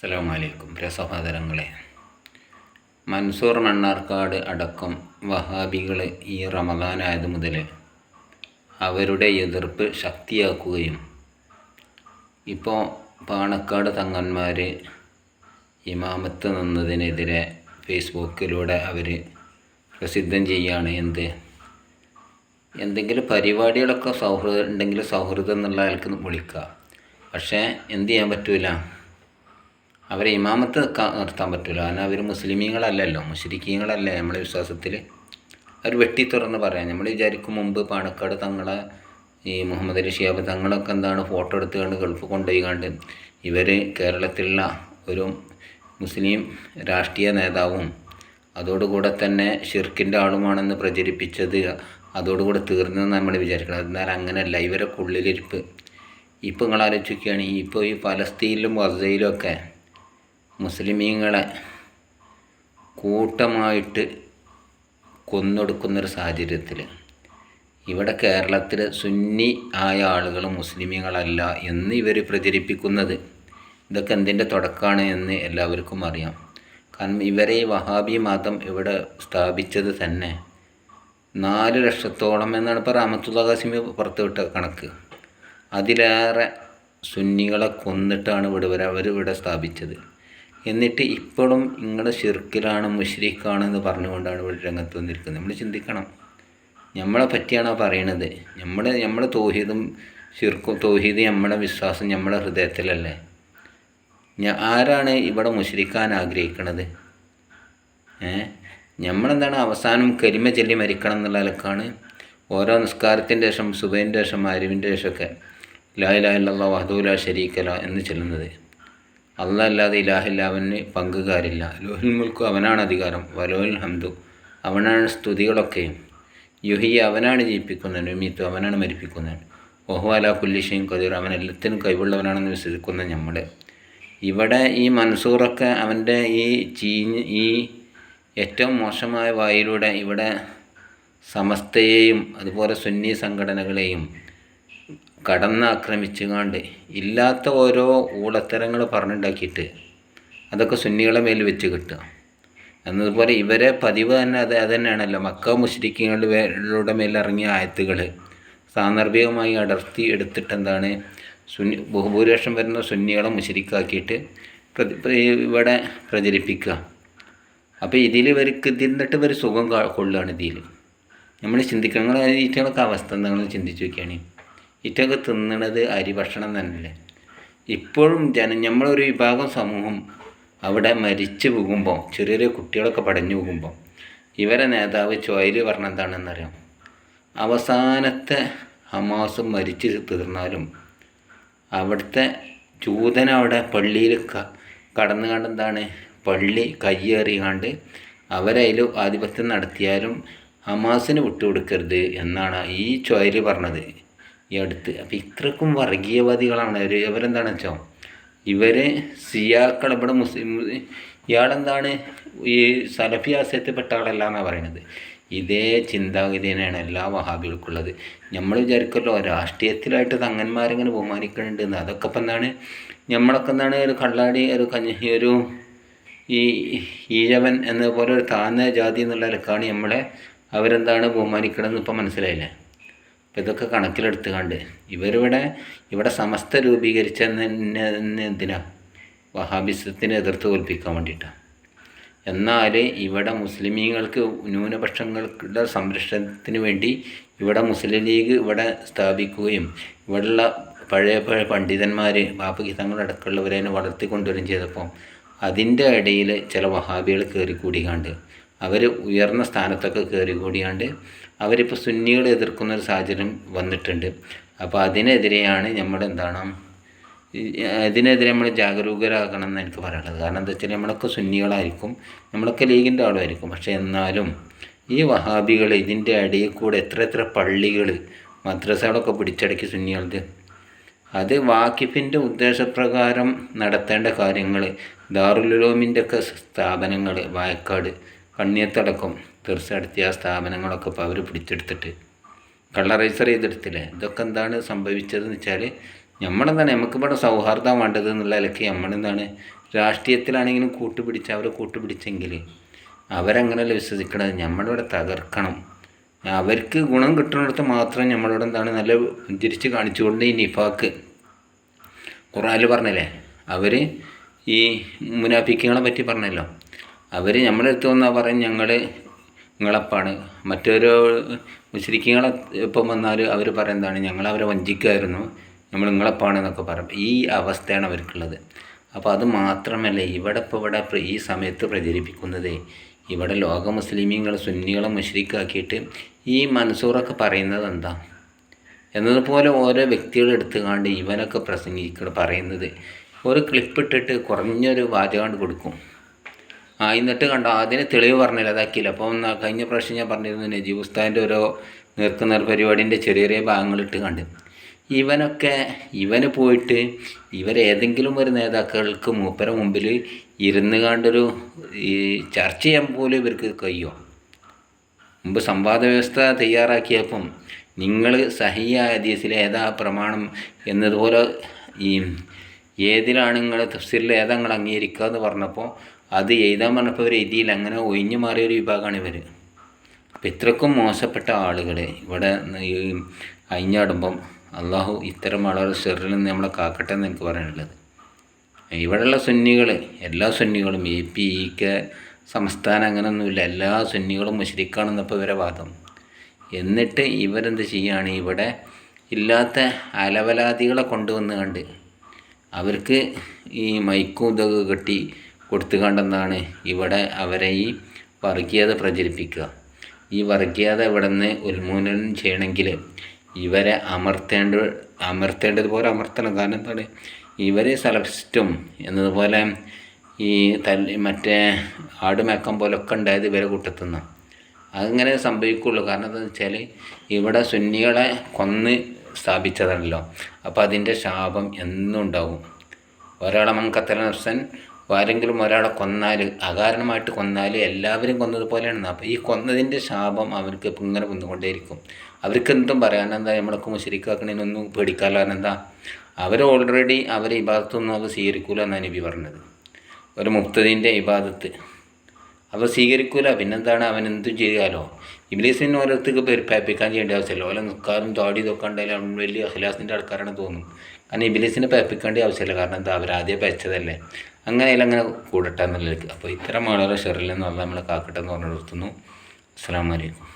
അസ്സലാമു അലൈക്കും പ്രിയ സഹോദരങ്ങളെ, മൻസൂർ മണ്ണാർക്കാട് അടക്കം വഹാബികൾ ഈ റമദാനായത് മുതൽ അവരുടെ എതിർപ്പ് ശക്തിയാക്കുകയും ഇപ്പോൾ പാണക്കാട് തങ്ങന്മാർ ഇമാമത്ത് നിന്നതിനെതിരെ ഫേസ്ബുക്കിലൂടെ അവർ പ്രസിദ്ധം ചെയ്യുകയാണ്. എന്തെങ്കിലും പരിപാടികളൊക്കെ ഉണ്ടെങ്കിൽ സൗഹൃദം എന്നുള്ള ആൾക്ക് വിളിക്കുക. പക്ഷേ എന്ത് ചെയ്യാൻ പറ്റില്ല, അവരെ ഇമാമത്ത് നിർത്താൻ പറ്റില്ല. കാരണം അവർ മുസ്ലിമീങ്ങളല്ലല്ലോ, മുശ്രിക്കീങ്ങളല്ലേ നമ്മളെ വിശ്വാസത്തിൽ. അവർ വെട്ടി തുറന്ന് പറയാം. നമ്മൾ വിചാരിക്കും മുമ്പ് പാണക്കാട് തങ്ങളെ ഈ മുഹമ്മദ് അലി ശിഹാബ് തങ്ങളൊക്കെ എന്താണ് ഫോട്ടോ എടുത്തുകൊണ്ട് ഗൾഫ് കൊണ്ടുപോയിക്കാണ്ട് ഇവർ കേരളത്തിലുള്ള ഒരു മുസ്ലിം രാഷ്ട്രീയ നേതാവും അതോടുകൂടെ തന്നെ ഷിർക്കിൻ്റെ ആളുമാണെന്ന് പ്രചരിപ്പിച്ചത് അതോടുകൂടെ തീർന്നെന്ന് നമ്മൾ വിചാരിക്കണം. എന്നാൽ അങ്ങനെയല്ല, ഇവരൊക്കെ ഉള്ളിലിരിപ്പ്. ഇപ്പോൾ നിങ്ങൾ ആലോചിക്കുകയാണ്, ഇപ്പോൾ ഈ പലസ്തീനിലും ഗസയിലും ഒക്കെ മുസ്ലിമീങ്ങളെ കൂട്ടമായിട്ട് കൊന്നൊടുക്കുന്നൊരു സാഹചര്യത്തിൽ ഇവിടെ കേരളത്തിൽ സുന്നി ആയ ആളുകൾ മുസ്ലിമീങ്ങളല്ല എന്ന് ഇവർ പ്രചരിപ്പിക്കുന്നത്, ഇതൊക്കെ എന്തിൻ്റെ തുടക്കമാണ് എന്ന് എല്ലാവർക്കും അറിയാം. കാരണം ഇവരെ ഈ വഹാബി മതം ഇവിടെ സ്ഥാപിച്ചത് തന്നെ 4 ലക്ഷത്തോളം എന്നാണ് ഇപ്പോൾ റഹ്മത്തുള്ളാഹി ഖാസിമി പുറത്തുവിട്ട കണക്ക്. അതിലേറെ സുന്നികളെ കൊന്നിട്ടാണ് അവരിവിടെ സ്ഥാപിച്ചത്. എന്നിട്ട് ഇപ്പോഴും നിങ്ങൾ ഷിർക്കിലാണ് മുശ്രിക്കാണെന്ന് പറഞ്ഞുകൊണ്ടാണ് ഇവിടെ രംഗത്ത് വന്നിരിക്കുന്നത്. നമ്മൾ ചിന്തിക്കണം, നമ്മളെ പറ്റിയാണോ പറയണത്? നമ്മുടെ തൗഹീദും ഷിർക്കും, തൗഹീദ് നമ്മുടെ വിശ്വാസം നമ്മുടെ ഹൃദയത്തിലല്ലേ. ആരാണ് ഇവിടെ മുശ്രിക്കാൻ ആഗ്രഹിക്കണത്? നമ്മളെന്താണ് അവസാനം കലിമ ചൊല്ലി മരിക്കണം എന്നുള്ള നിലക്കാണ് ഓരോ നിസ്കാരത്തിൻ്റെ ശേഷം, സുബഹിൻ്റെ ശേഷം, മഗ്‌രിബിൻ്റെ ശേഷമൊക്കെ ലാ ഇലാഹ ഇല്ലല്ലാഹു വഹ്ദഹു ലാ ശരീക ലഹു എന്ന് ചൊല്ലുന്നത്. അല്ലാഹ് അല്ലാതെ ഇലാഹില്ല, അവന് പങ്കുകാരില്ല. ലഹുൽ മുൽക്കു, അവനാണ് അധികാരം. വലഹുൽ ഹംദു, അവനാണ് സ്തുതികളൊക്കെയും. യുഹി, അവനാണ് ജീവിപ്പിക്കുന്നത്. യുമീത്തു, അവനാണ് മരിപ്പിക്കുന്നത്. വഹുവ അലാ കുല്ലി ഷൈഇൻ ഖദീർ, അവൻ എല്ലാത്തിനും കഴിവുള്ളവനാണെന്ന് വിശ്വസിക്കുന്ന നമ്മൾ ഇവിടെ ഈ മൻസൂറൊക്കെ അവൻ്റെ ഈ ഏറ്റവും മോശമായ വായിലൂടെ ഇവിടെ സമസ്തയെയും അതുപോലെ സുന്നി സംഘടനകളെയും കടന്നാക്രമിച്ചുകൊണ്ട് ഇല്ലാത്ത ഓരോ ഊളത്തരങ്ങൾ പറഞ്ഞുണ്ടാക്കിയിട്ട് അതൊക്കെ സുന്നികളെ മേൽ വെച്ച് കിട്ടുക എന്നതുപോലെ ഇവരെ പതിവ് തന്നെ അത് തന്നെയാണല്ലോ. മക്ക മുശ്രിക്കുകളുടെ മേലിറങ്ങിയ ആയത്തുകൾ സാന്ദർഭികമായി അടർത്തി എടുത്തിട്ട് എന്താണ് ബഹുഭൂരിപക്ഷം വരുന്ന സുന്നികളെ മുശ്രിക്കാക്കിയിട്ട് ഇവിടെ പ്രചരിപ്പിക്കുക. അപ്പോൾ ഇതിന്നിട്ട് ഇവർ സുഖം കൊള്ളുകയാണ്. ഇതിൽ നമ്മൾ ചിന്തിക്കണം. നിങ്ങൾ ഈറ്റകളൊക്കെ അവസ്ഥ എന്താണെന്ന് ചിന്തിച്ച് നോക്കിയാണ്. ഇറ്റൊക്കെ തിന്നണത് അരി ഭക്ഷണം തന്നെയല്ലേ. ഇപ്പോഴും നമ്മളൊരു വിഭാഗം സമൂഹം അവിടെ മരിച്ചു പോകുമ്പോൾ, ചെറിയ ചെറിയ കുട്ടികളൊക്കെ പടഞ്ഞു പോകുമ്പോൾ ഇവരെ നേതാവ് ചൊയല് പറഞ്ഞെന്താണെന്നറിയാം, അവസാനത്തെ ഹമാസ് മരിച്ചു തീർന്നാലും അവിടുത്തെ ജൂതനവിടെ പള്ളിയിൽ കടന്നു കണ്ടെന്താണ് പള്ളി കയ്യേറിയാണ്ട് അവരതിൽ ആധിപത്യം നടത്തിയാലും ഹമാസിന് വിട്ടുകൊടുക്കരുത് എന്നാണ് ഈ ചൊയല് പറഞ്ഞത് ഈ അടുത്ത്. അപ്പോൾ ഇത്രക്കും വർഗീയവാദികളാണ് ഇവരെന്താണെന്ന് വെച്ചാൽ ഇവർ സിയാക്കൾ ഇവിടെ ഇയാളെന്താണ് ഈ സലഫി ആശയത്തിൽപ്പെട്ട ആളല്ല എന്നാണ് പറയുന്നത്. ഇതേ ചിന്താഗതിയാണ് എല്ലാ വഹാബികൾക്കുള്ളത്. നമ്മൾ വിചാരിക്കുമല്ലോ രാഷ്ട്രീയത്തിലായിട്ട് തങ്ങന്മാരിങ്ങനെ ബഹുമാനിക്കുന്നുണ്ടെന്ന്. അതൊക്കെ ഇപ്പം എന്താണ് നമ്മളൊക്കെ എന്താണ് ഒരു കള്ളാടി ഒരു ഈഴവൻ എന്നതുപോലെ ഒരു താഴ്ന്ന ജാതി എന്നുള്ള നിലക്കാണ് നമ്മളെ അവരെന്താണ് ബഹുമാനിക്കണമെന്ന് ഇപ്പം മനസ്സിലായില്ലേ. അപ്പോൾ ഇതൊക്കെ കണക്കിലെടുത്തുകൊണ്ട് ഇവിടെ സമസ്ത രൂപീകരിച്ച എന്തിനാ വഹാബിസത്തിനെ എതിർത്ത് തോൽപ്പിക്കാൻ വേണ്ടിയിട്ടാണ്. എന്നാൽ ഇവിടെ മുസ്ലിമീങ്ങൾക്ക് ന്യൂനപക്ഷങ്ങളുടെ സംരക്ഷണത്തിന് വേണ്ടി ഇവിടെ മുസ്ലിം ലീഗ് ഇവിടെ സ്ഥാപിക്കുകയും ഇവിടെയുള്ള പഴയ പണ്ഡിതന്മാർ ബാപ്പുക്കി തങ്ങളടക്കമുള്ളവരെ വളർത്തിക്കൊണ്ടുവരികയും ചെയ്തപ്പോൾ അതിൻ്റെ ഇടയിൽ ചില വഹാബികൾ കയറിക്കൂടിയാണ്ട് അവർ ഉയർന്ന സ്ഥാനത്തൊക്കെ കയറിക്കൂടിയാണ്ട് അവരിപ്പോൾ സുന്നികളെ എതിർക്കുന്നൊരു സാഹചര്യം വന്നിട്ടുണ്ട്. അപ്പോൾ അതിനെതിരെയാണ് ഇതിനെതിരെ നമ്മൾ ജാഗരൂകരാകണം എന്ന് എനിക്ക് പറയാനുള്ളത്. കാരണം എന്താ വെച്ചാൽ നമ്മളൊക്കെ സുന്നികളായിരിക്കും, നമ്മളൊക്കെ ലീഗിൻ്റെ ആളുമായിരിക്കും. പക്ഷേ എന്നാലും ഈ വഹാബികൾ ഇതിൻ്റെ ഇടയിൽ കൂടെ എത്ര പള്ളികൾ മദ്രസകളൊക്കെ പിടിച്ചടക്കി സുന്നികളത്. അത് വാക്കിഫിൻ്റെ ഉദ്ദേശപ്രകാരം നടത്തേണ്ട കാര്യങ്ങൾ, ദാറുൽ ഉലൂമിൻ്റെ ഒക്കെ സ്ഥാപനങ്ങൾ വായക്കാട് കണ്ണിയത്തടക്കം തീർച്ചയായിട്ടും ആ സ്ഥാപനങ്ങളൊക്കെ ഇപ്പോൾ അവർ പിടിച്ചെടുത്തിട്ട് കള്ളറൈസർ ചെയ്തെടുത്തില്ലേ. ഇതൊക്കെ എന്താണ് സംഭവിച്ചതെന്ന് വെച്ചാൽ നമ്മളെന്താണ് നമുക്കിവിടെ സൗഹാർദ്ദം വേണ്ടത് എന്നുള്ള നിലയ്ക്ക് നമ്മളെന്താണ് രാഷ്ട്രീയത്തിലാണെങ്കിലും കൂട്ടുപിടിച്ചെങ്കിൽ അവരങ്ങനെയല്ല വിശ്വസിക്കണത്. നമ്മളിവിടെ തകർക്കണം, അവർക്ക് ഗുണം കിട്ടുന്നിടത്ത് മാത്രം നമ്മളിവിടെ എന്താണ് നല്ല തിരിച്ച് കാണിച്ചുകൊണ്ട് ഈ നിഫാക്ക് ഖുർആനിൽ പറഞ്ഞല്ലേ, അവർ ഈ മുനാഫിക്കുകളെ പറ്റി പറഞ്ഞല്ലോ, അവർ നമ്മളെടുത്ത് വന്നാൽ പറയും നിങ്ങളപ്പാണ്. മറ്റൊരു മുശ്രിക്കുകളെ ഇപ്പം വന്നാൽ അവർ പറയുന്നതാണ് ഞങ്ങളവരെ വഞ്ചിക്കുമായിരുന്നു, നമ്മൾ നിങ്ങളപ്പാണെന്നൊക്കെ പറയും. ഈ അവസ്ഥയാണ് അവർക്കുള്ളത്. അപ്പോൾ അത് മാത്രമല്ല, ഇവിടെ ഈ സമയത്ത് പ്രചരിപ്പിക്കുന്നത്, ഇവിടെ ലോക മുസ്ലിമീങ്ങൾ സുന്നികളെ മുശ്രിക്കാക്കിയിട്ട് ഈ മൻസൂറൊക്കെ പറയുന്നത് എന്താ എന്നതുപോലെ ഓരോ വ്യക്തികൾ എടുത്തുകൊണ്ട് ഇവനൊക്കെ പറയുന്നത് ഒരു ക്ലിപ്പിട്ടിട്ട് കുറഞ്ഞൊരു വാചകം കൊടുക്കും. എന്നിട്ട് കണ്ടോ അതിന് തെളിവ് പറഞ്ഞില്ല, അതാക്കിയില്ല. അപ്പം കഴിഞ്ഞ പ്രാവശ്യം ഞാൻ പറഞ്ഞിരുന്നു നജീബ് ഉസ്താദിൻ്റെ ഓരോ നേർക്കുനേർ പരിപാടിൻ്റെ ചെറിയ ഭാഗങ്ങളിട്ട് കണ്ട് ഇവന് പോയിട്ട് ഇവരേതെങ്കിലും ഒരു നേതാക്കൾക്ക് മൂപ്പര മുമ്പിൽ ഇരുന്ന് കണ്ടൊരു ഈ ചർച്ച ചെയ്യാൻ പോലും ഇവർക്ക് കഴിയുമോ? മുമ്പ് സംവാദ വ്യവസ്ഥ തയ്യാറാക്കിയപ്പം നിങ്ങൾ സഹിയ ഹദീസിൽ ഏതാ പ്രമാണം എന്നതുപോലെ ഈ ഏതിലാണ് നിങ്ങൾ തഫ്സീറിൽ ഏതാ നിങ്ങൾ അംഗീകരിക്കുക എന്ന് പറഞ്ഞപ്പോൾ അത് എഴുതാൻ പറഞ്ഞപ്പോൾ ഇവർ എഴുതിയില്ല. അങ്ങനെ ഒഴിഞ്ഞു മാറിയൊരു വിഭാഗമാണ് ഇവർ. അപ്പം ഇത്രക്കും മോശപ്പെട്ട ആളുകൾ ഇവിടെ അഴിഞ്ഞാടുമ്പം അള്ളാഹു ഇത്തരം ആളുകൾ ഷെറിൽ നിന്ന് നമ്മളെ കാക്കട്ടെ എന്ന് എനിക്ക് പറയാനുള്ളത്. ഇവിടെയുള്ള സുന്നികൾ, എല്ലാ സുന്നികളും APK സംസ്ഥാനം അങ്ങനെയൊന്നുമില്ല, എല്ലാ സുന്നികളും മുശ്രിക്കാണെന്നപ്പോൾ ഇവരെ വാദം. എന്നിട്ട് ഇവരെന്ത് ചെയ്യുകയാണ്, ഇവിടെ ഇല്ലാത്ത അലവലാദികളെ കൊണ്ടുവന്ന് കണ്ട് അവർക്ക് ഈ മൈക്കും ഇതൊക്കെ കെട്ടി കൊടുത്തുകൊണ്ടെന്നാണ് ഇവിടെ അവരെ ഈ വർഗീയത പ്രചരിപ്പിക്കുക. ഈ വർഗീയത ഇവിടെ നിന്ന് ഉന്മൂലനം ചെയ്യണമെങ്കിൽ ഇവരെ അമർത്തേണ്ടതുപോലെ അമർത്തണം. കാരണം എന്താണ്, ഇവർ സലഫിസ്റ്റും എന്നതുപോലെ ഈ മറ്റേ ആടുമേക്കം പോലൊക്കെ ഉണ്ടായത് ഇവരെ കൂട്ടത്തുനിന്ന്. അതങ്ങനെ സംഭവിക്കുള്ളൂ. കാരണം എന്താണെന്ന് വെച്ചാൽ ഇവിടെ സുന്നികളെ കൊന്ന് സ്ഥാപിച്ചതാണല്ലോ. അപ്പോൾ അതിൻ്റെ ശാപം എന്നും ഉണ്ടാവും. ഒരാളെ മങ്കത്തല നഫ്സൻ, ആരെങ്കിലും ഒരാളെ കൊന്നാൽ, അകാരണമായിട്ട് കൊന്നാൽ എല്ലാവരും കൊന്നതുപോലെയാണ്. അപ്പോൾ ഈ കൊന്നതിൻ്റെ ശാപം അവർക്ക് ഇപ്പം ഇങ്ങനെ കൊന്നുകൊണ്ടേയിരിക്കും. അവർക്ക് എന്തും പറയാനെന്താ, നമ്മളൊക്കെ മുശ്രിക്കാക്കണതിനൊന്നും പേടിക്കാറില്ല. എന്താ, അവർ ഓൾറെഡി അവരെ ഇബാദത്തൊന്നും അവർ സ്വീകരിക്കൂല എന്നാണ് നബി പറഞ്ഞത്. ഒരു മുബ്തദീൻ്റെ ഇബാദത്ത് അവർ സ്വീകരിക്കൂല. പിന്നെന്താണ്, അവൻ എന്തും ചെയ്യാലോ. ഇബ്ലീസിന് ഓരോരുത്തർക്ക് പേപ്പിക്കാൻ ചെയ്യേണ്ട ആവശ്യമില്ല. ഓരോ നിൽക്കാറും താടി ഇതൊക്കെ ഉണ്ടായാലും അവൻ വലിയ അഖ്ലാസിൻ്റെ ആൾക്കാരാണ് തോന്നും. കാരണം ഇബ്ലീസിനെ പേപ്പിക്കേണ്ട ആവശ്യമില്ല. കാരണം എന്താ, അവരാദ്യം പയച്ചതല്ലേ. അങ്ങനെയല്ല, അങ്ങനെ കൂടട്ടെ എന്നുള്ളത്. അപ്പോൾ ഇത്തരം ആളുകളെ ഷെറിൽ നിന്ന് നമ്മളെ കാക്കട്ടെ എന്ന് പറഞ്ഞു നിർത്തുന്നു. അസ്സലാമു അലൈക്കും.